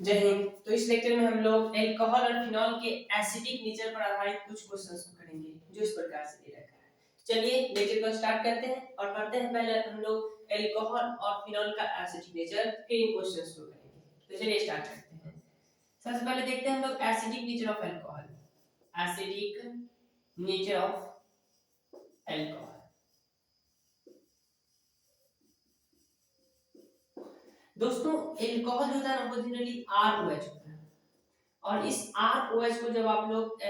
जय हिंद। तो इस लेक्चर में हम लोग एल्कोहल और फिनॉल के एसिडिक नेचर पर आधारित कुछ क्वेश्चंस को करेंगे जो इस प्रकार से दे रखा है। चलिए लेक्चर को स्टार्ट करते हैं और पढ़ते हैं। पहले हम लोग एल्कोहल और फिनॉल का एसिडिक नेचर, फिर इन क्वेश्चंस को करेंगे। तो चलिए स्टार्ट करते हैं। सबसे पहले देखते हैं हम लोग acidic nature of alcohol. Acidic nature of alcohol. दोस्तों एल्कोहल होता है ना, वो जनरली ROH होता है और इस ROH को जब आप लोग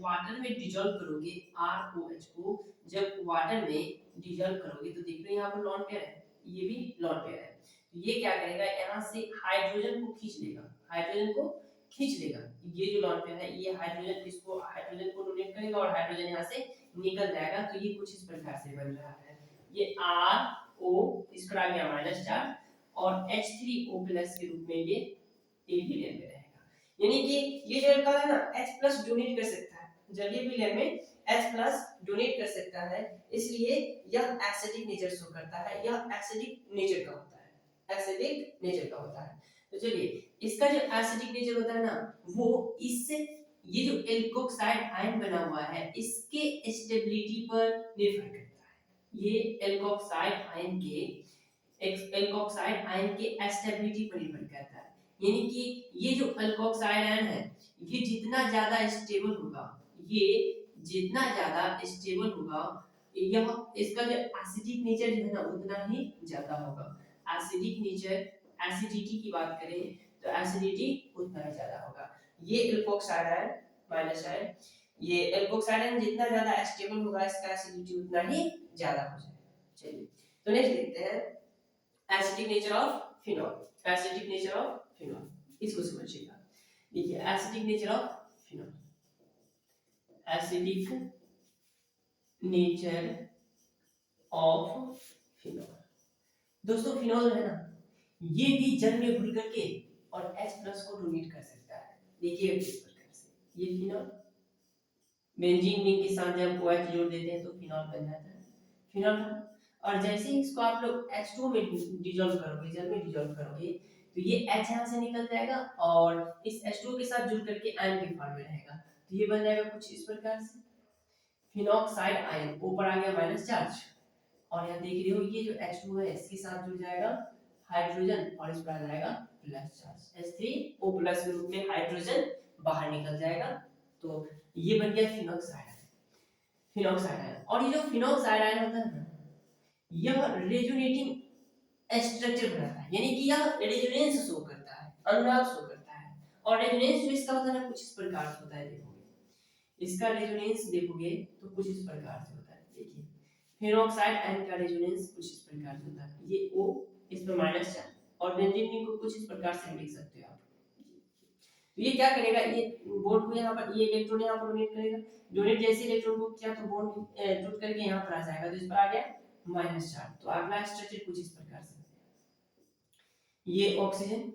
वाटर में डिजोल्व करोगे, ROH को जब वाटर में डिजोल्व करोगे तो देख रहे हैं यहाँ पर लॉन पेयर है, ये भी लॉन पेयर है। तो ये क्या करेगा, यहाँ से हाइड्रोजन को खींच लेगा, हाइड्रोजन को खींच लेगा। ये जो लॉन पेयर है ये हाइड्रोजन, इसको हाइड्रोजन को डोनेट करेगा और हाइड्रोजन यहाँ से निकल जाएगा। तो ये कुछ इस प्रकार से बन रहा है। ये RO इस पर आ गया माइनस चार्ज और H3O प्लस के रूप में ये एक विलेन में रहेगा। यानी कि ये जो एल्कोहल है ना H प्लस डोनेट कर सकता है, जब ये विलेन में H प्लस डोनेट कर सकता है, इसलिए यह एसिडिक नेचर शो करता है। यह एसिडिक नेचर का होता है, एसिडिक नेचर का होता है। तो चलिए इसका जो एसिडिक नेचर होता है ना, वो इससे ये जो एल्कोक्साइड आयन बना हुआ है इसके स्टेबिलिटी पर निर्भर करता है। ये एल्कोक्साइड आयन के एल्कोक्साइड आयन के स्टेबिलिटी पर निर्भर करता है। यानी कि ये जो एल्कोक्साइड आयन है ये जितना ज्यादा स्टेबल होगा, ये जितना ज्यादा स्टेबल होगा, यह इसका जो एसिडिक नेचर जो है ना उतना ही ज्यादा होगा। एसिडिक नेचर, एसिडिटी की बात करें तो एसिडिटी उतना ही ज्यादा होगा। ये एल्कोक्साइड आयन माइनस आयन, ये एल्कोक्साइड आयन जितना ज्यादा स्टेबल होगा इसका एसिडिटी उतना ही ज्यादा हो जाएगा। चलिए तो नेक्स्ट देखते हैं acidic nature of phenol. Acidic nature of phenol, इसको समझिएगा। देखिए acidic nature of phenol, acidic nature of phenol. दोस्तों फिनॉल है ना, ये भी जल में घुल करके और H प्लस को डोनेट कर सकता है। देखिए इस प्रकार से ये फिनॉल बेंजीन रिंग के साथ जब OH जोड़ देते हैं तो फिनॉल बन जाता है, फिनॉल। और जैसे ही इसको आप लोग H2 में डिसॉल्व करोगे, जल में डिसॉल्व करोगे, तो ये H यहाँ से निकल जाएगा और इस H2 के साथ जुड़ करके आयन के फॉर्म में रहेगा। तो ये बन जाएगा कुछ इस प्रकार से फिनॉक्साइड आयन। ऊपर आ गया माइनस चार्ज और यहाँ देख रहे हो ये जो H2 है इसके साथ जुड़ जाएगा हाइड्रोजन और इस पर आ जाएगा प्लस चार्ज, H3O प्लस के रूप में हाइड्रोजन बाहर निकल जाएगा। तो ये बन गया फिनॉक्साइड आयन, फिनॉक्साइड आयन। और ये जो फिनॉक्साइड आयन होता है ना, यह रेजोनेटिंग स्ट्रक्चर बनाता है, यानी कि यह रेजोनेंस शो करता है, अनुनाद शो करता है। और रेजोनेंस जो इसका होता है ना कुछ इस प्रकार से होता है। देखोगे इसका रेजोनेंस देखोगे तो कुछ इस प्रकार से होता है। देखिए फिनॉक्साइड आयन का रेजोनेंस कुछ इस प्रकार से होता है। ये O इस पर माइनस चार्ज और बेंजीन को कुछ इस प्रकार से लिख सकते हो आप। तो ये क्या करेगा, ये बॉन्ड को यहाँ पर, ये इलेक्ट्रॉन यहाँ पर डोनेट करेगा, डोनेट जैसे इलेक्ट्रॉन को किया तो बॉन्ड टूट करके यहाँ पर आ जाएगा। तो इस पर आ गया माइनस चार्ज। तो अगला स्ट्रक्चर कुछ इस प्रकार से, ये ऑक्सीजन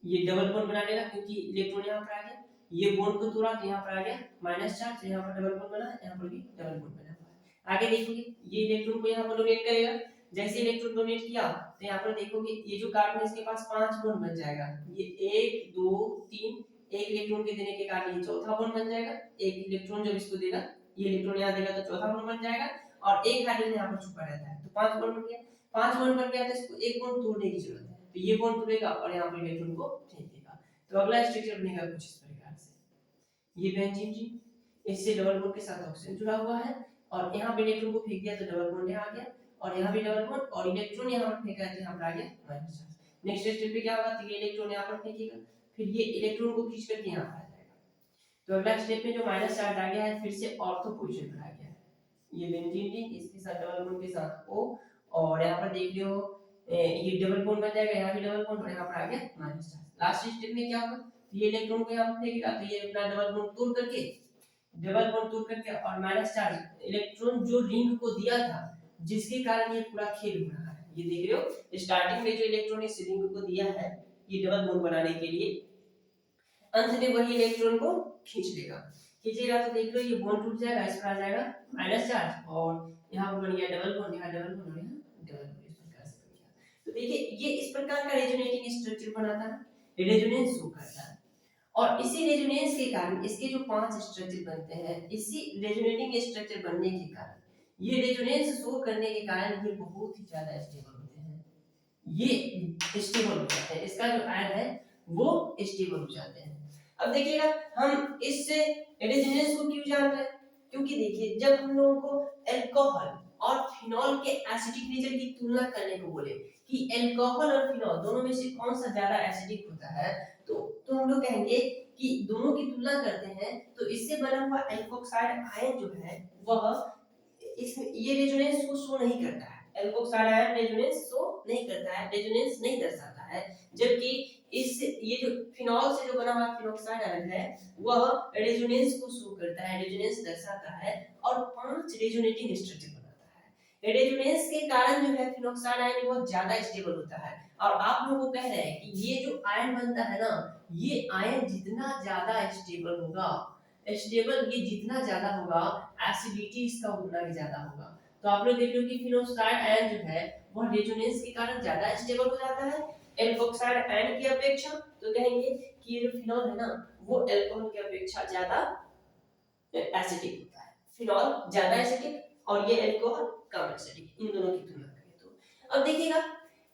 ये डबल बॉन्ड बना लेगा क्योंकि इलेक्ट्रॉन यहाँ पर आ गया, ये बॉन्ड को तोड़ा तो यहाँ पर आ गया माइनस चार्ज, यहाँ पर डबल बॉन्ड बना है, यहाँ पर भी डबल बॉन्ड बना हुआ है। आगे देखोगे ये इलेक्ट्रॉन को यहाँ पर डोनेट करेगा, जैसे इलेक्ट्रॉन डोनेट किया तो यहाँ पर देखोगे ये जो कार्बन है इसके पास 5 बॉन्ड बन जाएगा। ये 1 2 3, एक इलेक्ट्रॉन के देने के कारण ये चौथा बॉन्ड बन जाएगा। एक इलेक्ट्रॉन जब इसको देगा, ये इलेक्ट्रॉन यहाँ देगा तो चौथा बॉन्ड बन जाएगा और एक हाइड्रोजन यहाँ पर छुपा रहता है। तो 5 बॉन्ड बन गया, 5 बॉन्ड बन गया तो इसको एक बॉन्ड तोड़ने की जरूरत है। तो ये बॉन्ड तोड़ेगा और यहाँ पर इलेक्ट्रॉन को फेंक देगा। तो अगला स्ट्रक्चर बनेगा कुछ इस प्रकार से, ये बेंजीन रिंग, इससे डबल बॉन्ड के साथ ऑक्सीजन जुड़ा हुआ है और यहाँ पे इलेक्ट्रॉन को फेंक दिया तो डबल बॉन्ड यहाँ आ गया और यहाँ भी डबल बॉन्ड और इलेक्ट्रॉन यहाँ पर फेंका है तो यहाँ पर आ गया माइनस चार्ज। नेक्स्ट स्टेप पे क्या होगा, तो ये इलेक्ट्रॉन यहाँ पर फेंकेगा, फिर ये इलेक्ट्रॉन को खींच करके यहाँ पर आ जाएगा। तो अगला स्टेप में जो माइनस चार्ज आ गया है फिर से ऑर्थो पोजीशन पर आ गया है। ये बेंजीन रिंग इसके साथ डबल बॉन्ड के साथ O और यहाँ पर देख रहे हो ये डबल बॉन्ड बन जाएगा, यहाँ भी डबल बॉन्ड और यहाँ पर आ गया माइनस चार्ज। लास्ट स्टेप में क्या होगा, तो ये इलेक्ट्रॉन को यहाँ पर फेंकेगा तो ये अपना डबल बॉन्ड तोड़ करके और माइनस चार्ज इलेक्ट्रॉन जो रिंग को दिया था जिसके कारण ये पूरा खेल हो रहा है। ये देख रहे हो स्टार्टिंग में जो इलेक्ट्रॉन इस रिंग को दिया है ये डबल बॉन्ड बनाने के लिए, अंत में वही इलेक्ट्रॉन को खींच लेगा, खींचेगा तो देख लो ये बॉन्ड टूट जाएगा, इस पर आ जाएगा माइनस चार्ज और यहाँ पर बन गया डबल बॉन्ड, यहाँ डबल बॉन्ड और यहाँ डबल बॉन्ड, इस प्रकार से बन गया। तो देखिए ये इस प्रकार का रेजोनेटिंग स्ट्रक्चर बनाता है। रेजोनेंस शो करता है। और इसी रेजोनेंस के कारण इसके जो 5 स्ट्रक्चर बनते हैं, इसी रेजोनेटिंग स्ट्रक्चर बनने के कारण, ये रेजोनेंस शो करने के कारण ये बहुत ही ज्यादा स्टेबल होते हैं। ये स्टेबल हो जाते हैं, इसका जो आयन है वो स्टेबल हो जाते हैं। अब देखिएगा हम इससे रेजोनेंस को क्यों जान रहे हैं, क्योंकि देखिए जब हम लोगों को अल्कोहल और फिनॉल के एसिडिक नेचर की तुलना करने को बोले कि अल्कोहल और फिनॉल दोनों में से कौन सा ज्यादा एसिडिक होता है, तो हम लोग कहेंगे कि दोनों की तुलना करते हैं तो इससे बना हुआ एल्कोक्साइड आयन जो है वह इसमें ये रेजोनेंस को शो नहीं करता है। एल्कोक्साइड आयन रेजोनेंस शो नहीं करता है, रेजोनेंस नहीं दर्शाता है, जबकि इस ये जो फिनॉल से जो बना हुआ फिनोक्साइड आयन है वह रेजोनेंस को शो करता है, रेजोनेंस दर्शाता है और 5 रेजोनेटिंग स्ट्रक्चर बनाता है। रेजोनेंस के कारण जो है फिनोक्साइड आयन बहुत ज्यादा स्टेबल होता है। और आप लोगों को कह रहे हैं कि ये जो आयन बनता है ना, ये आयन जितना ज्यादा स्टेबल होगा, स्टेबल ये जितना ज्यादा होगा एसिडिटी इसका उतना ही ज्यादा होगा। तो आप लोग देख लो कि फिनोक्साइड आयन जो है वह रेजोनेंस के कारण ज्यादा स्टेबल हो जाता है एल्कोक्साइड आयन की अपेक्षा। तो कहेंगे कि ये जो फिनॉल है ना वो अल्कोहल की अपेक्षा ज्यादा एसिडिक होता है। फिनॉल ज्यादा एसिडिक और ये अल्कोहल कम एसिडिक, इन दोनों की तुलना करें तो। अब देखिएगा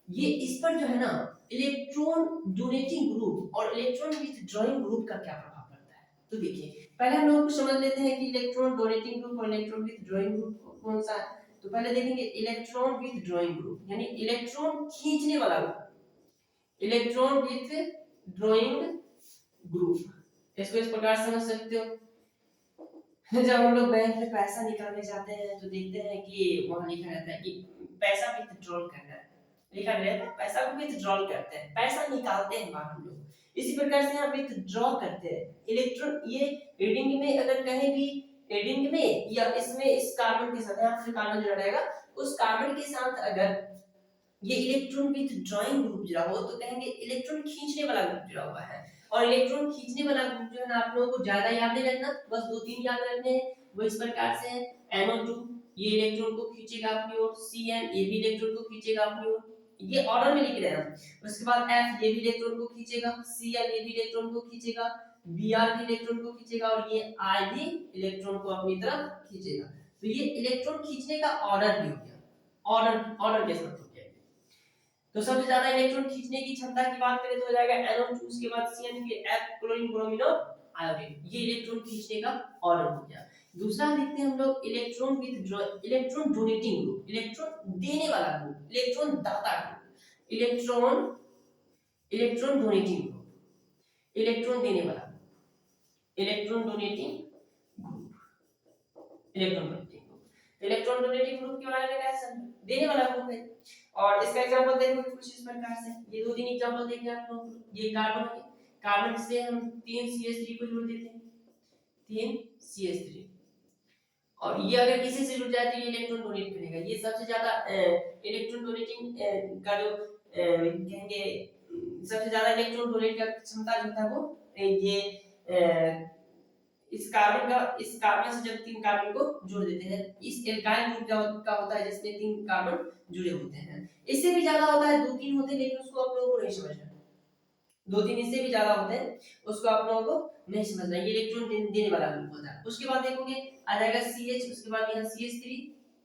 ये इस पर जो है ना इलेक्ट्रॉन डोनेटिंग ग्रुप और इलेक्ट्रॉन विथड्रॉइंग ग्रुप का क्या प्रभाव पड़ता है। तो देखिए पहले हम लोग समझ लेते हैं कि इलेक्ट्रॉन डोनेटिंग ग्रुप और इलेक्ट्रॉन विथड्रॉइंग ग्रुप कौन सा है। तो पहले देखेंगे इलेक्ट्रॉन विथड्रॉइंग ग्रुप, यानी इलेक्ट्रॉन खींचने वाला ग्रुप, इलेक्ट्रॉन विथड्रॉइंग ग्रुप। इसको इस प्रकार समझ सकते हो, जब हम लोग बैंक में पैसा निकालने जाते हैं तो देखते हैं कि वहां लिखा रहता है कि पैसा विथड्रॉल करना है, लिखा रहता है पैसा को विथड्रॉल करते हैं, पैसा निकालते हैं बाहर हम लोग। इसी प्रकार से यहाँ विथड्रॉ करते हैं इलेक्ट्रॉन। ये रिंग में अगर कहीं भी रिंग में या इसमें इस कार्बन के साथ, यहाँ पे कार्बन जुड़ा रहेगा, उस कार्बन के साथ अगर ये इलेक्ट्रॉन विथड्रॉइंग ग्रुप जुड़ा हो तो कहेंगे इलेक्ट्रॉन खींचने वाला ग्रुप जुड़ा हुआ है। और इलेक्ट्रॉन खींचने वाला ग्रुप जो है ना आप लोगों को ज्यादा याद नहीं रखना, बस 2-3 याद रखने हैं। वो इस प्रकार से है NO2 ये इलेक्ट्रॉन को खींचेगा अपनी ओर, CN ये भी इलेक्ट्रॉन को खींचेगा अपनी ओर, ये ऑर्डर में लिख रहे हैं हम। उसके बाद F ये भी इलेक्ट्रॉन को खींचेगा, Cl ये भी इलेक्ट्रॉन को खींचेगा, Br भी इलेक्ट्रॉन को खींचेगा और ये I भी इलेक्ट्रॉन को अपनी तरफ खींचेगा। तो ये इलेक्ट्रॉन खींचने का ऑर्डर भी हो गया, ऑर्डर के साथ हो गया। तो सबसे ज्यादा इलेक्ट्रॉन खींचने की क्षमता की बात करें तो हो जाएगा NO2, उसके बाद CN, फिर F क्लोरीन ब्रोमीन और आयोडीन, ये इलेक्ट्रॉन खींचने का ऑर्डर हो गया। दूसरा देखते हैं हम लोग electron electron donating group, electron देने वाला ग्रुप, इलेक्ट्रॉन दाता group, electron donating group, electron देने वाला, electron donating group, electron donating group. Electron donating group के बारे में क्या है, देने वाला ग्रुप है। और इसका एग्जांपल देखोगे कुछ इस प्रकार से, ये 2-3 एग्जांपल देंगे आप लोग। ये कार्बन है, कार्बन से हम 3 CH3 को जोड़ देते हैं, 3 CH3, और ये अगर किसी से जुड़ जाए तो ये इलेक्ट्रॉन डोनेट करेगा। ये सबसे ज्यादा इलेक्ट्रॉन डोनेटिंग का जो कहेंगे सबसे ज्यादा इलेक्ट्रॉन डोनेट का क्षमता जो है वो ये इस कार्बन से जब 3 कार्बन को जोड़ देते हैं, इस एल्काइल ग्रुप का होता है जिसमें 3 कार्बन जुड़े होते हैं। इससे भी ज्यादा होता है, 2-3 होते हैं, लेकिन उसको आप लोगों को नहीं समझना। 2-3 इससे भी ज्यादा होते हैं, उसको आप लोगों को नहीं समझना, ये इलेक्ट्रॉन देने वाला ग्रुप होता है। उसके बाद देखोगे आ जाएगा CH, उसके बाद यहाँ CH3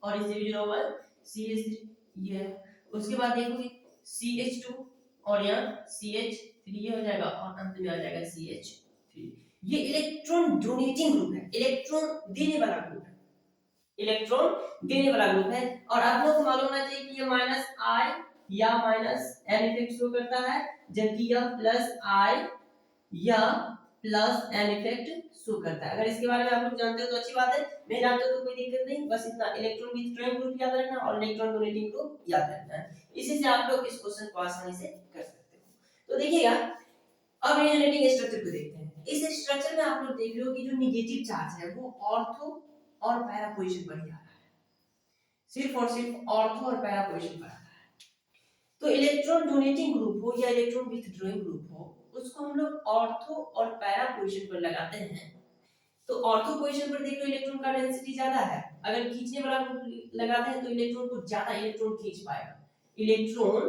और इससे भी जुड़ा हुआ है CH3 ये है। उसके बाद देखोगे CH2 और यहाँ CH3 ये हो जाएगा और अंत में आ जाएगा CH3। ये इलेक्ट्रॉन डोनेटिंग ग्रुप है, इलेक्ट्रॉन देने वाला ग्रुप है, इलेक्ट्रॉन देने वाला ग्रुप है। और आप लोगों को मालूम होना चाहिए कि ये -I या -N इफेक्ट शो करता है, जबकि यह +I या +N इफेक्ट शो करता है। अगर इसके बारे में आप लोग जानते हो तो अच्छी बात है, नहीं जानते हो तो कोई दिक्कत नहीं, बस इतना इलेक्ट्रॉन विथड्रॉइंग ग्रुप याद रखना और इलेक्ट्रॉन डोनेटिंग ग्रुप याद रखना है। इसी से आप लोग इस क्वेश्चन को आसानी से कर सकते हो। तो देखिएगा अब रेजोनेटिंग स्ट्रक्चर को देखते हैं। इस स्ट्रक्चर में आप लोग देख रहे हो कि जो नेगेटिव चार्ज है वो ऑर्थो और पैरा पोजीशन पर ही आ रहा है, सिर्फ और सिर्फ ऑर्थो और पैरा पोजीशन पर आ रहा है। तो इलेक्ट्रॉन डोनेटिंग ग्रुप हो या इलेक्ट्रॉन विथड्रॉइंग ग्रुप हो, उसको हम लोग ऑर्थो और पैरा पोजीशन पर लगाते हैं। तो ऑर्थो पोजीशन पर देखो इलेक्ट्रॉन का डेंसिटी ज्यादा है, अगर खींचने वाला ग्रुप लगाते हैं तो इलेक्ट्रॉन को ज्यादा इलेक्ट्रॉन खींच पाएगा। इलेक्ट्रॉन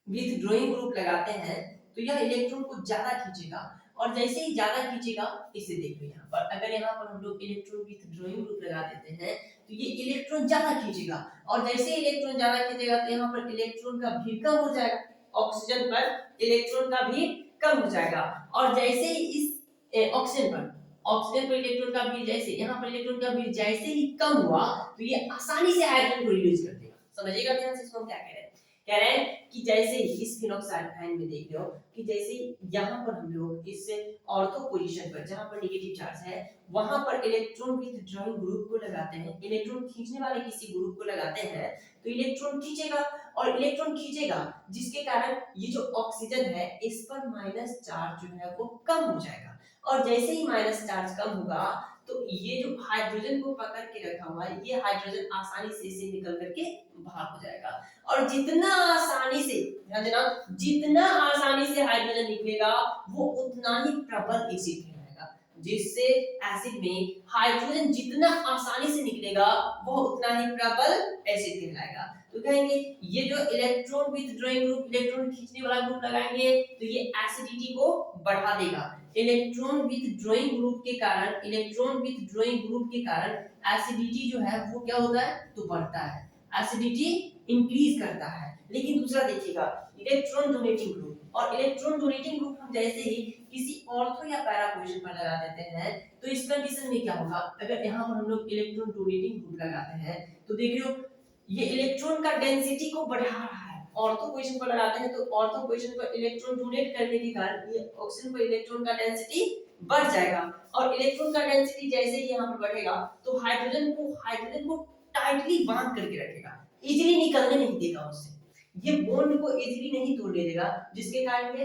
विथड्रॉइंग ग्रुप लगाते हैं तो यह इलेक्ट्रॉन को ज्यादा खींचेगा, और जैसे ही ज्यादा खींचेगा, इसे देखो यहाँ पर, अगर यहाँ पर हम लोग इलेक्ट्रॉन विथड्रॉइंग ग्रुप लगा देते हैं तो ये इलेक्ट्रॉन ज्यादा खींचेगा, और जैसे इलेक्ट्रॉन ज्यादा खींचेगा तो यहाँ पर इलेक्ट्रॉन का भीड़ कम हो जाएगा, ऑक्सीजन पर इलेक्ट्रॉन का भीड़ कम हो जाएगा, और जैसे ही इस ऑक्सीजन पर इलेक्ट्रॉन का भीड़, जैसे यहाँ पर इलेक्ट्रॉन का भीड़ जैसे ही कम हुआ तो ये आसानी से हाइड्रोजन को रिलीज कर देगा। समझिएगा ध्यान से, इसको हम क्या कह रहे हैं, कह रहे हैं कि जैसे ही इस फिनोक्साइड आयन में देख रहे हो कि जैसे यहाँ पर हम लोग इस ऑर्थो पोजीशन पर जहां पर नेगेटिव चार्ज है वहां पर इलेक्ट्रॉन विथड्रॉइंग ग्रुप को लगाते हैं, इलेक्ट्रॉन खींचने वाले किसी ग्रुप को लगाते हैं तो इलेक्ट्रॉन खींचेगा, और इलेक्ट्रॉन खींचेगा जिसके कारण ये जो ऑक्सीजन है इस पर माइनस चार्ज जो है वो कम हो जाएगा, और जैसे ही माइनस चार्ज कम होगा तो ये जो हाइड्रोजन को पकड़ के रखा हुआ है ये हाइड्रोजन आसानी से इसे निकल करके बाहर हो जाएगा, और जितना आसानी से, ध्यान देना, जितना आसानी से हाइड्रोजन निकलेगा वो उतना ही प्रबल एसिड कहलाएगा, जिससे एसिड में हाइड्रोजन जितना आसानी से निकलेगा वो उतना ही प्रबल एसिड कहलाएगा। तो कहेंगे ये जो इलेक्ट्रॉन विथड्रॉइंग ग्रुप, इलेक्ट्रॉन खींचने वाला ग्रुप लगाएंगे तो ये एसिडिटी को बढ़ा देगा, इलेक्ट्रॉन विथड्रॉइंग ग्रुप के कारण, इलेक्ट्रॉन विथड्रॉइंग ग्रुप के कारण एसिडिटी जो है वो क्या होता है, तो बढ़ता है, एसिडिटी इंक्रीज करता है। लेकिन दूसरा देखिएगा इलेक्ट्रॉन डोनेटिंग ग्रुप, और इलेक्ट्रॉन डोनेटिंग ग्रुप हम जैसे ही किसी ऑर्थो या पैरा पोजीशन पर लगा देते हैं तो इस कंडीशन में क्या होगा, अगर यहाँ पर हम लोग इलेक्ट्रॉन डोनेटिंग ग्रुप लगाते हैं तो देख रहे हो ये इलेक्ट्रॉन का डेंसिटी को बढ़ा रहा है, ऑर्थो पोजीशन पर लगाते हैं तो ऑर्थो पोजीशन पर इलेक्ट्रॉन डोनेट करने के कारण ये ऑक्सीजन पर इलेक्ट्रॉन का डेंसिटी बढ़ जाएगा, और इलेक्ट्रॉन का डेंसिटी जैसे ही यहाँ पर बढ़ेगा तो हाइड्रोजन को टाइटली बांध करके रखेगा, इजीली निकलने नहीं देगा उससे, ये बॉन्ड को इजीली नहीं तोड़ने देगा, जिसके कारण ये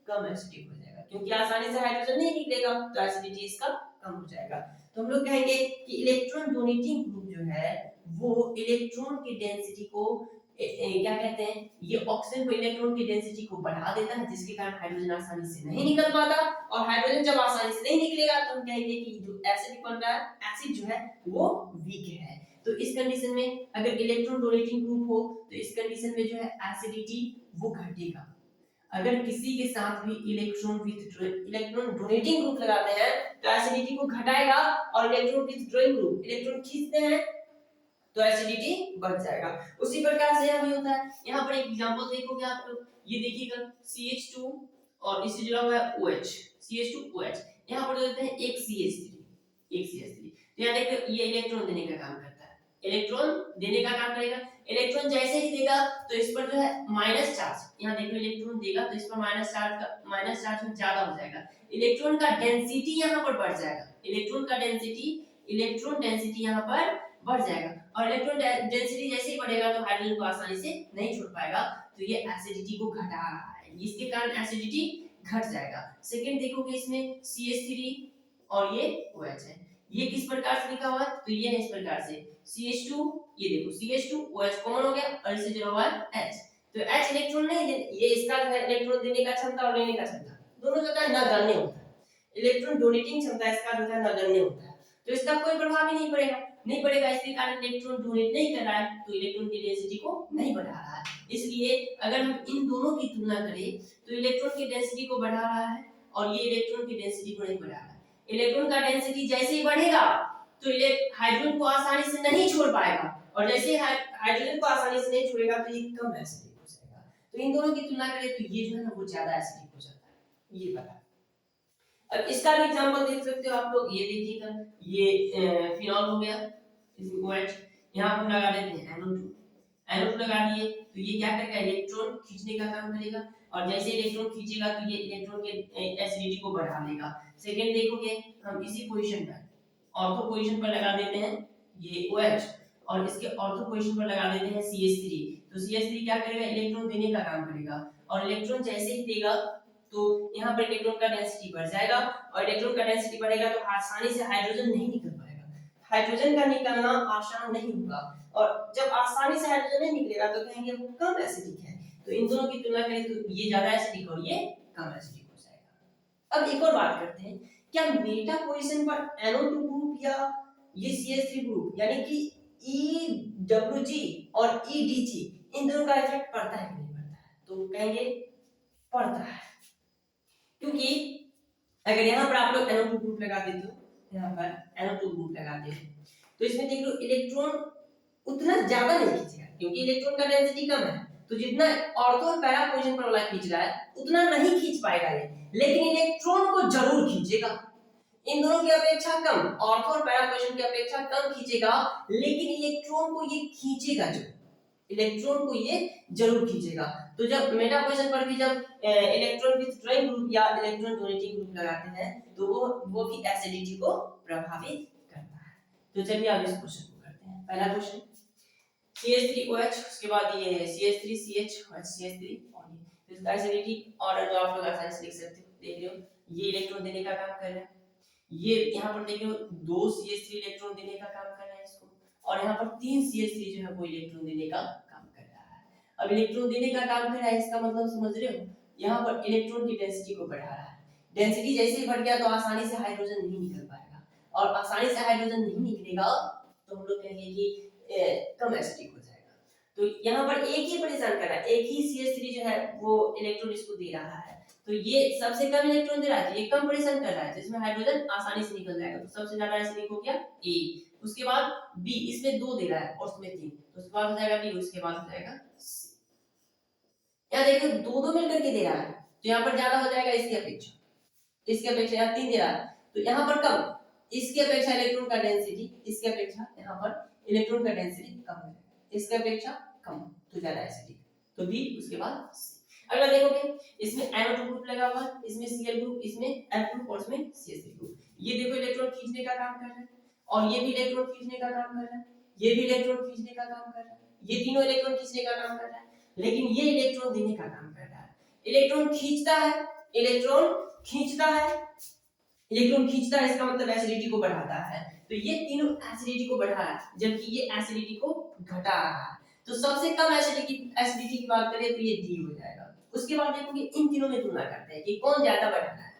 कम एसिडिक हो जाएगा, क्योंकि आसानी से हाइड्रोजन नहीं निकलेगा तो एसिडिटी इसका कम हो जाएगा। तो हम लोग कहेंगे कि इलेक्ट्रॉन डोनेटिंग ग्रुप जो है वो इलेक्ट्रॉन की डेंसिटी को क्या कहते हैं, ये ऑक्सीजन को इलेक्ट्रॉन की डेंसिटी को बढ़ा देता है, जिसके कारण हाइड्रोजन आसानी से नहीं निकल पाता, और हाइड्रोजन जब आसानी से नहीं निकलेगा तो हम कहेंगे कि जो एसिड बन रहा है, एसिड जो है वो वीक है। तो इस कंडीशन में अगर इलेक्ट्रॉन डोनेटिंग ग्रुप हो तो इस कंडीशन में जो है एसिडिटी वो घटेगा, अगर किसी के साथ भी इलेक्ट्रॉन डोनेटिंग ग्रुप लगाते हैं तो एसिडिटी को घटाएगा, और इलेक्ट्रॉन विथड्रॉइंग ग्रुप इलेक्ट्रॉन खींचते हैं तो एसिडिटी बढ़ जाएगा। उसी प्रकार से यहाँ भी होता है, यहाँ पर एक एग्जांपल देखोगे आप लोग, ये देखिएगा CH2 और इससे जुड़ा हुआ है OH, CH2OH, यहाँ पर देते हैं एक CH3, तो यहाँ देखिए ये इलेक्ट्रॉन देने का काम करता है, इलेक्ट्रॉन देने का काम करेगा, इलेक्ट्रॉन जैसे ही देगा तो इस पर जो है माइनस चार्ज, यहाँ देखो इलेक्ट्रॉन देगा तो इस पर माइनस चार्ज में ज्यादा हो जाएगा, इलेक्ट्रॉन का डेंसिटी यहाँ पर बढ़ जाएगा, इलेक्ट्रॉन डेंसिटी यहाँ पर बढ़ जाएगा, और इलेक्ट्रॉन डेंसिटी जैसे ही बढ़ेगा तो हाइड्रोजन को आसानी से नहीं छोड़ पाएगा, तो ये एसिडिटी को घटा रहा है, इसके कारण एसिडिटी घट जाएगा। सेकंड देखोगे इसमें CH3 और ये OH है, ये किस प्रकार से लिखा हुआ है, तो ये है इस प्रकार से CH2, ये देखो CH2 OH कॉमन हो गया और इससे जुड़ा हुआ है H, तो H इलेक्ट्रॉन नहीं, ये इसका जो है इलेक्ट्रॉन देने का क्षमता और लेने का क्षमता दोनों जो है नगण्य होता है, इलेक्ट्रॉन डोनेटिंग क्षमता इसका जो है नगण्य होता है, तो इसका कोई प्रभाव ही नहीं पड़ेगा, इसके कारण इलेक्ट्रॉन डोनेट नहीं कर रहा है तो इलेक्ट्रॉन की डेंसिटी को नहीं बढ़ा रहा है, इसलिए अगर हम इन दोनों की तुलना करें तो इलेक्ट्रॉन की डेंसिटी को बढ़ा रहा है और ये इलेक्ट्रॉन की डेंसिटी को नहीं बढ़ा रहा है, इलेक्ट्रॉन का डेंसिटी जैसे ही बढ़ेगा तो हाइड्रोजन को आसानी से नहीं छोड़ पाएगा, और जैसे हाइड्रोजन को आसानी से नहीं छोड़ेगा तो ये कम एसिडिक हो जाएगा, तो इन दोनों की तुलना करें तो ये जो है ना वो ज्यादा एसिडिक हो जाता है, ये पता। अब इसका भी एग्जांपल देख सकते हो आप लोग, ये देखिएगा ये फिनॉल हो गया, इसमें OH, यहाँ हम लगा देते हैं NO2 लगा दिए तो ये क्या करेगा, इलेक्ट्रॉन खींचने का काम करेगा, और जैसे इलेक्ट्रॉन खींचेगा तो ये इलेक्ट्रॉन के एसिडिटी को बढ़ा देगा। सेकंड देखोगे हम इसी पोजीशन पर ऑर्थो पोजीशन पर लगा देते हैं ये OH, और इसके ऑर्थो पोजीशन पर लगा देते हैं CH3, तो CH3 क्या करेगा, इलेक्ट्रॉन देने का काम करेगा, और इलेक्ट्रॉन जैसे ही देगा तो यहाँ पर इलेक्ट्रॉन का डेंसिटी बढ़ जाएगा, और इलेक्ट्रॉन का डेंसिटी बढ़ेगा तो आसानी से हाइड्रोजन नहीं निकल पाएगा, हाइड्रोजन का निकलना आसान नहीं होगा, और जब आसानी से हाइड्रोजन नहीं निकलेगा तो कहेंगे वो कम एसिडिक है, तो इन दोनों की तुलना करें तो ये ज्यादा एसिडिक और ये कम एसिडिक हो जाएगा। अब एक और बात करते हैं, क्या मेटा पोजीशन पर NO2 ग्रुप या ये CH3 ग्रुप यानी कि EWG और EDG इन दोनों का इफेक्ट पड़ता है कि नहीं पड़ता है, तो कहेंगे पड़ता है, क्योंकि अगर यहाँ पर आप लोग NO2 ग्रुप लगा देते हो, यहाँ पर NO2 ग्रुप लगाते हो तो इसमें देख लो इलेक्ट्रॉन उतना ज्यादा नहीं खींचेगा क्योंकि इलेक्ट्रॉन का डेंसिटी कम है, तो जितना ऑर्थो और पैरा पोजीशन पर वाला खींच रहा है उतना नहीं खींच पाएगा ये, लेकिन इलेक्ट्रॉन को जरूर खींचेगा। इन दोनों की अपेक्षा कम, ऑर्थो और पैरा पोजीशन की अपेक्षा कम खींचेगा, लेकिन इलेक्ट्रॉन को ये खींचेगा जो, इलेक्ट्रॉन को ये जरूर खींचेगा। तो जब मेटा पोजीशन पर भी जब इलेक्ट्रॉन विथ ड्राइंग ग्रुप या इलेक्ट्रॉन डोनेटिंग ग्रुप लगाते हैं तो वो भी एसिडिटी को प्रभावित करता है। तो चलिए अब इस क्वेश्चन को करते हैं। पहला क्वेश्चन CH3OH, उसके बाद ये CH3CH CH3 और ये इसका एसिडिटी ऑर्डर जो आप लोग आसानी से लिख सकते हो, देख रहे हो ये इलेक्ट्रॉन देने का काम कर रहा है, ये यहाँ पर देख रहे हो 2 CH3 इलेक्ट्रॉन देने का काम कर रहा है इसको, और यहाँ पर 3 CH3 जो है वो इलेक्ट्रॉन देने का काम कर रहा है। अब इलेक्ट्रॉन देने का काम कर रहा है इसका मतलब समझ रहे हो, यहाँ पर इलेक्ट्रॉन की डेंसिटी को बढ़ा रहा है। डेंसिटी जैसे ही बढ़ गया तो आसानी से हाइड्रोजन नहीं निकल पाएगा, और आसानी से हाइड्रोजन नहीं निकलेगा तो हम लोग कहेंगे कि कम एसिडिक हो जाएगा। तो यहाँ पर एक ही परेशान कर रहा है, एक ही CH3 जो है वो इलेक्ट्रॉन इसको दे रहा है, तो ये सबसे कम इलेक्ट्रॉन दे रहा है, ये कम परेशान कर रहा है, जिसमें हाइड्रोजन आसानी से निकल जाएगा। तो सबसे ज्यादा एसिडिक हो गया A, उसके बाद B, इसमें 2 दे रहा है और उसमें 3, तो उसके बाद हो जाएगा D, उसके बाद हो जाएगा C। यहाँ देखो दो दो मिलकर के दे रहा है, तो यहाँ पर ज्यादा हो जाएगा इसकी अपेक्षा, इसकी अपेक्षा यहाँ 3 दे रहा है तो यहाँ पर कम, इसकी अपेक्षा इलेक्ट्रॉन का डेंसिटी, इसकी अपेक्षा यहाँ पर इलेक्ट्रॉन का डेंसिटी कम है, इसकी अपेक्षा कम, तो ज्यादा एसिडिक, तो B, उसके बाद C। अगला देखोगे इसमें NO2 ग्रुप लगा हुआ है, इसमें Cl ग्रुप, इसमें F ग्रुप और इसमें CH3 ग्रुप। ये देखो इलेक्ट्रॉन खींचने का काम कर रहा है, और ये भी इलेक्ट्रॉन खींचने का काम कर रहा है, ये भी इलेक्ट्रॉन खींचने का काम कर रहा है, ये तीनों इलेक्ट्रॉन खींचने का काम कर रहा है, लेकिन ये इलेक्ट्रॉन देने का काम कर रहा है। इलेक्ट्रॉन खींचता है, इलेक्ट्रॉन खींचता है, इलेक्ट्रॉन खींचता है, इसका मतलब एसिडिटी को बढ़ाता है, तो ये तीनों एसिडिटी को बढ़ा रहा है, जबकि ये एसिडिटी को घटा रहा है। तो सबसे कम एसिडिटी की बात करें तो ये D हो जाएगा। उसके बाद देखोगे इन तीनों में तुलना करते हैं कि कौन ज्यादा बढ़ा रहा है,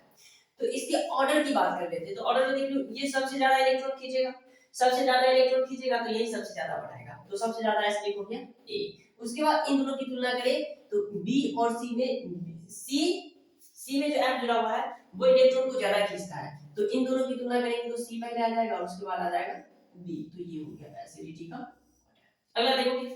तो इसके ऑर्डर की बात कर लेते हैं। तो ऑर्डर में देख लो ये सबसे ज्यादा इलेक्ट्रॉन खींचेगा, सबसे ज्यादा इलेक्ट्रॉन खींचेगा तो यही सबसे ज्यादा बढ़ाएगा, तो सबसे ज्यादा एसिडिक हो गया A। उसके बाद इन दोनों की तुलना करें तो B और C में C में जो F जुड़ा हुआ है वो इलेक्ट्रॉन को ज्यादा खींचता है, तो इन दोनों की तुलना करेंगे तो C पहले आ जाएगा और उसके बाद आ जाएगा B, तो ये हो गया एसिडिटी का। अगला देखोगे,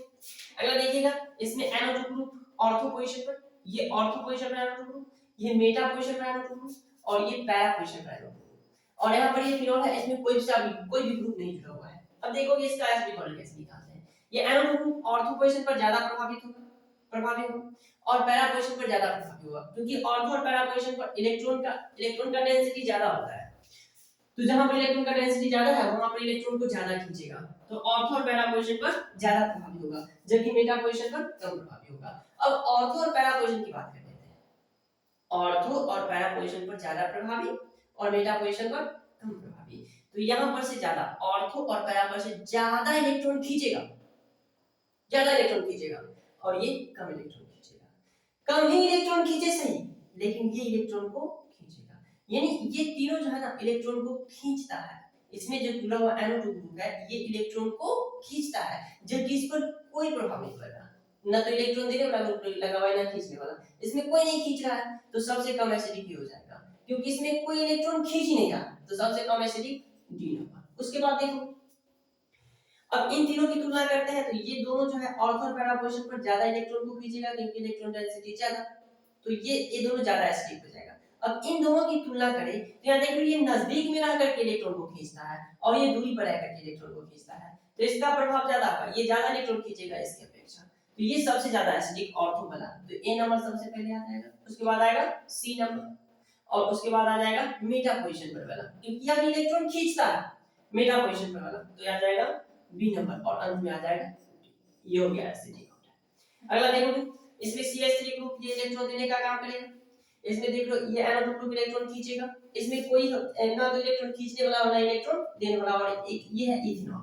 अगला देखिएगा इसमें NO2 ग्रुप ऑर्थो पोजीशन पर, ये ऑर्थो पोजीशन पर NO2 ग्रुप, ये मेटा पोजीशन पर NO2 ग्रुप और ये पैरा पोजीशन पर NO2 ग्रुप, और यहाँ पर ये फिनोल है, इसमें कोई भी ग्रुप नहीं जुड़ा हुआ है। अब देखोगे इसका एसिडिक ऑर्डर कैसे निकालते हैं। ये NO2 ग्रुप ऑर्थो पोजीशन पर ज्यादा प्रभावित होगा और पैरा पोजीशन पर ज्यादा प्रभावी होगा, क्योंकि ऑर्थो और पैरा पोजीशन पर इलेक्ट्रॉन का डेंसिटी ज्यादा होता है, तो जहां पर इलेक्ट्रॉन का डेंसिटी ज्यादा है वहां पर इलेक्ट्रॉन को ज्यादा खींचेगा, तो ऑर्थो और पैरा पोजीशन पर ज्यादा प्रभावी होगा, जबकि मेटा पोजीशन पर कम प्रभावी होगा। अब ऑर्थो और पैरा पोजीशन की बात कर लेते हैं। ऑर्थो और पैरा पोजीशन पर ज्यादा प्रभावी और मेटा पोजीशन पर कम प्रभावी, तो यहां पर से ज्यादा ऑर्थो और पैरा पर से ज्यादा इलेक्ट्रॉन खींचेगा, ज्यादा इलेक्ट्रॉन खींचेगा, और ये कम इलेक्ट्रॉन खींचेगा। कम ही इलेक्ट्रॉन खींचे सही, लेकिन ये इलेक्ट्रॉन को खींचेगा, यानी ये तीनों जो है ना इलेक्ट्रॉन को खींचता है। इसमें जो जुड़ा हुआ NO2 ग्रुप है ये इलेक्ट्रॉन को खींचता है, जबकि इस पर कोई प्रभाव नहीं पड़ रहा, ना तो इलेक्ट्रॉन देने वाला ग्रुप लगा हुआ है ना खींचने वाला, इसमें कोई नहीं खींच रहा है, तो सबसे कम एसिडिक हो जाएगा, क्योंकि इसमें कोई इलेक्ट्रॉन खींच ही नहीं रहा, तो सबसे कम एसिडिक D नंबर। उसके बाद देखो अब इन तीनों की तुलना करते हैं तो ये दोनों जो है ऑर्थो और पैरा पोजीशन पर ज्यादा इलेक्ट्रॉन को खींचेगा, क्योंकि इलेक्ट्रॉन डेंसिटी ज्यादा, तो ये दोनों ज्यादा एसिडिक हो जाएगा। अब इन दोनों की तुलना करें तो यहाँ देखो ये नजदीक में रह करके इलेक्ट्रॉन को खींचता है और ये दूरी पर रह करके इलेक्ट्रॉन को खींचता है, तो इसका प्रभाव ज्यादा होगा, ये ज्यादा इलेक्ट्रॉन खींचेगा इसकी अपेक्षा, तो ये सबसे ज्यादा एसिडिक ऑर्थो बना, तो A नंबर सबसे पहले आ जाएगा। उसके बाद आएगा C नंबर और उसके बाद आ जाएगा मेटा पोजीशन पर वाला, क्योंकि यह इलेक्ट्रॉन खींचता है मेटा पोजीशन पर वाला, तो आ जाएगा B नंबर और अंत में आ जाएगा ये हो गया एसिडिक ऑर्डर। अगला देखोगे इसमें CH3 ग्रुप ये इलेक्ट्रॉन देने का काम करेगा, इसमें देख लो ये NO2 ग्रुप इलेक्ट्रॉन खींचेगा, इसमें कोई ना तो इलेक्ट्रॉन खींचने वाला ना इलेक्ट्रॉन देने वाला, और एक ये है इथेनॉल।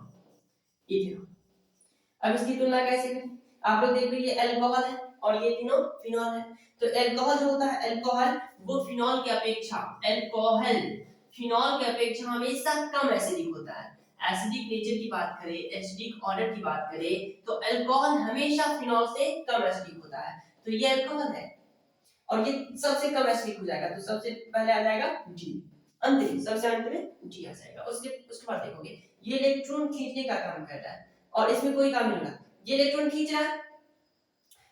अब इसकी तुलना कैसे करें, आप लोग देख लो ये अल्कोहल है और ये तीनों फिनॉल है, तो अल्कोहल जो होता है अल्कोहल वो फिनॉल की अपेक्षा हमेशा कम एसिडिक होता है। एसिडिक नेचर की बात करें, एसिडिक ऑर्डर की बात करें तो अल्कोहल हमेशा फिनॉल से कम एसिडिक होता है, तो ये अल्कोहल है। और ये सबसे कम एसिडिक हो जाएगा, तो सबसे पहले आ जाएगा डी, अंत में सबसे अंत में डी आ जाएगा। उसके बाद देखोगे ये इलेक्ट्रॉन खींचने का काम कर रहा है और इसमें कोई काम नहीं होगा, ये इलेक्ट्रॉन खींच रहा है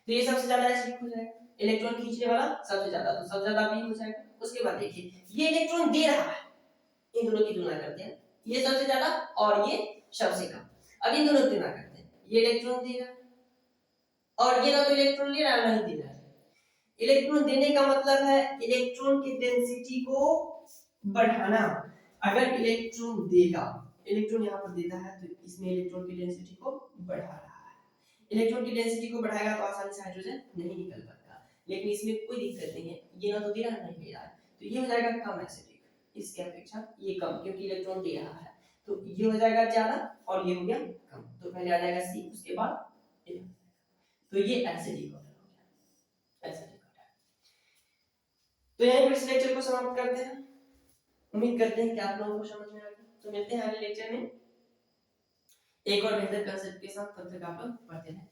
तो ये सबसे ज्यादा एसिडिक हो जाएगा, इलेक्ट्रॉन खींचने वाला सबसे ज्यादा, तो सबसे ज्यादा बी हो जाएगा। उसके बाद देखिए ये इलेक्ट्रॉन दे रहा है, इन दोनों की तुलना करते हैं, ये सबसे ज्यादा और ये सबसे कम। अब इन दोनों की तुलना करते हैं, ये इलेक्ट्रॉन दे रहा है और ये ना तो इलेक्ट्रॉन ले रहा है ना ही दे रहा है। इलेक्ट्रॉन देने का मतलब है इलेक्ट्रॉन की डेंसिटी को बढ़ाना। अगर इलेक्ट्रॉन देगा, इलेक्ट्रॉन यहाँ पर देता है तो इसमें इलेक्ट्रॉन की डेंसिटी को बढ़ा रहा है, इलेक्ट्रॉन की डेंसिटी को बढ़ाएगा तो आसानी से हाइड्रोजन नहीं निकल पाएगा, लेकिन इसमें कोई दिक्कत नहीं है, ये ना तो दे रहा है नहीं ले रहा है, तो ये हो जाएगा कम एसिडिक, इसके अपेक्षा ये कम, क्योंकि इलेक्ट्रॉन दे रहा है, तो ये हो जाएगा ज्यादा और ये हो गया कम, तो पहले आ जाएगा सी, उसके बाद ए, तो ये एसिडिक हो गया, एसिडिक। तो यहीं पर इस लेक्चर को समाप्त करते हैं। उम्मीद करते हैं कि आप लोगों को समझ में आ गया। तो मिलते हैं अगले लेक्चर में एक और बेहतर कंसेप्ट के साथ, तब तक आप लोग पढ़ते रहें।